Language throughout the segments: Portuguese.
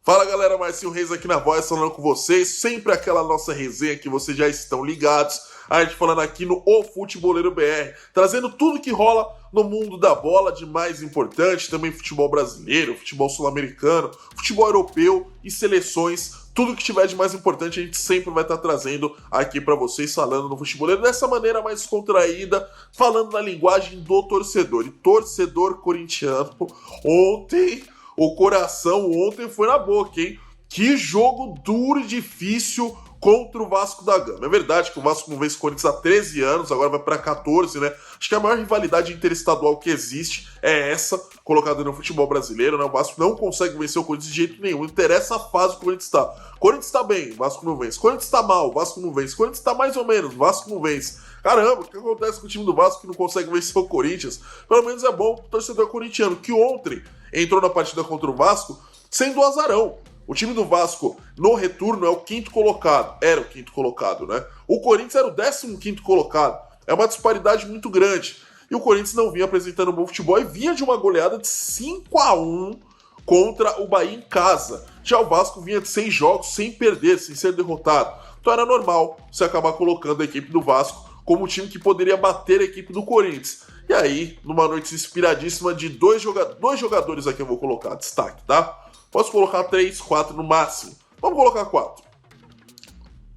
Fala galera, Marcinho Reis aqui na voz, falando com vocês, sempre aquela nossa resenha que vocês já estão ligados, a gente falando aqui no O Futeboleiro BR, trazendo tudo que rola no mundo da bola de mais importante, também futebol brasileiro, futebol sul-americano, futebol europeu e seleções, tudo que tiver de mais importante a gente sempre vai estar trazendo aqui para vocês, falando no Futeboleiro dessa maneira mais descontraída, falando na linguagem do torcedor. E torcedor corintiano, ontem o coração foi na boca, hein? Que jogo duro e difícil contra o Vasco da Gama. É verdade que o Vasco não vence o Corinthians há 13 anos, agora vai para 14, né? Acho que a maior rivalidade interestadual que existe é essa, colocada no futebol brasileiro, né? O Vasco não consegue vencer o Corinthians de jeito nenhum. Não interessa a fase que o Corinthians está. O Corinthians está bem, o Vasco não vence. O Corinthians está mal, o Vasco não vence. O Corinthians está mais ou menos, o Vasco não vence. Caramba, o que acontece com o time do Vasco que não consegue vencer o Corinthians? Pelo menos é bom pro torcedor corintiano, que ontem entrou na partida contra o Vasco sendo o azarão. O time do Vasco, no retorno, é o quinto colocado. Era o quinto colocado, né? O Corinthians era o 15º colocado. É uma disparidade muito grande. E o Corinthians não vinha apresentando um bom futebol e vinha de uma goleada de 5-1 contra o Bahia em casa. Já o Vasco vinha de 6 jogos sem perder, sem ser derrotado. Então era normal você acabar colocando a equipe do Vasco como o time que poderia bater a equipe do Corinthians. E aí, numa noite inspiradíssima de dois jogadores aqui eu vou colocar destaque, tá? Posso colocar 3, 4 no máximo. Vamos colocar 4.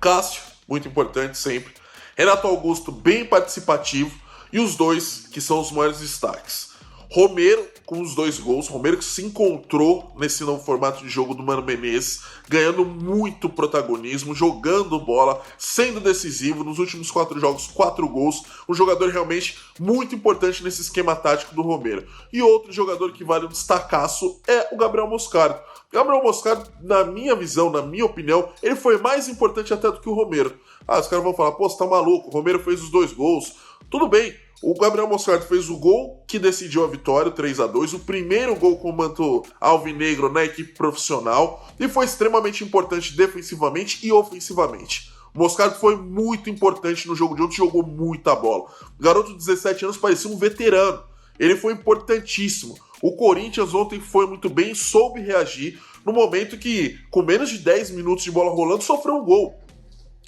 Cássio, muito importante sempre. Renato Augusto, bem participativo. E os dois que são os maiores destaques. Romero, com os 2 gols. Romero que se encontrou nesse novo formato de jogo do Mano Menezes, ganhando muito protagonismo, jogando bola, sendo decisivo. Nos últimos 4 jogos, 4 gols. Um jogador realmente muito importante nesse esquema tático do Romero. E outro jogador que vale um destacaço é o Gabriel Moscardo. Gabriel Moscardo, na minha visão, na minha opinião, ele foi mais importante até do que o Romero. Os caras vão falar, pô, você tá maluco, o Romero fez os 2 gols. Tudo bem, o Gabriel Moscardo fez o gol que decidiu a vitória, 3-2, o primeiro gol com o manto alvinegro na equipe profissional, e foi extremamente importante defensivamente e ofensivamente. O Moscardo foi muito importante no jogo de ontem, jogou muita bola. O garoto de 17 anos parecia um veterano, ele foi importantíssimo. O Corinthians ontem foi muito bem e soube reagir no momento que, com menos de 10 minutos de bola rolando, sofreu um gol.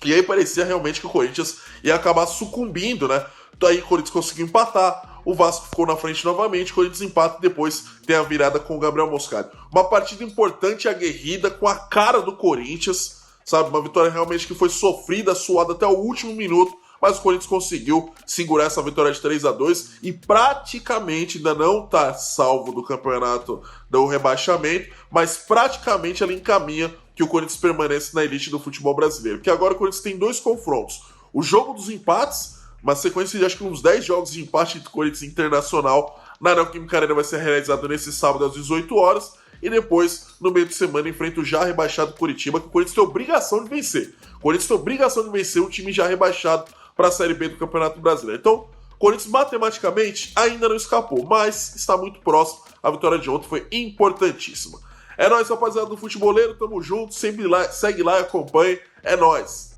E aí parecia realmente que o Corinthians ia acabar sucumbindo, né? Daí o Corinthians conseguiu empatar, o Vasco ficou na frente novamente, o Corinthians empata e depois tem a virada com o Gabriel Moscardo. Uma partida importante e aguerrida, com a cara do Corinthians, sabe? Uma vitória realmente que foi sofrida, suada até o último minuto, mas o Corinthians conseguiu segurar essa vitória de 3-2 e praticamente ainda não está salvo do campeonato do rebaixamento, mas praticamente ela encaminha que o Corinthians permanece na elite do futebol brasileiro. Porque agora o Corinthians tem 2 confrontos. O jogo dos empates, uma sequência de acho que uns 10 jogos de empate entre Corinthians e Internacional na Neoquímica Arena vai ser realizado nesse sábado às 18 horas. E depois, no meio de semana, enfrenta o já rebaixado Curitiba, que o Corinthians tem obrigação de vencer. O Corinthians tem obrigação de vencer um time já rebaixado para a Série B do Campeonato Brasileiro. Então, o Corinthians matematicamente ainda não escapou, mas está muito próximo. A vitória de ontem foi importantíssima. É nóis, rapaziada do Futeboleiro, tamo junto, sempre lá, segue lá e acompanhe. É nóis.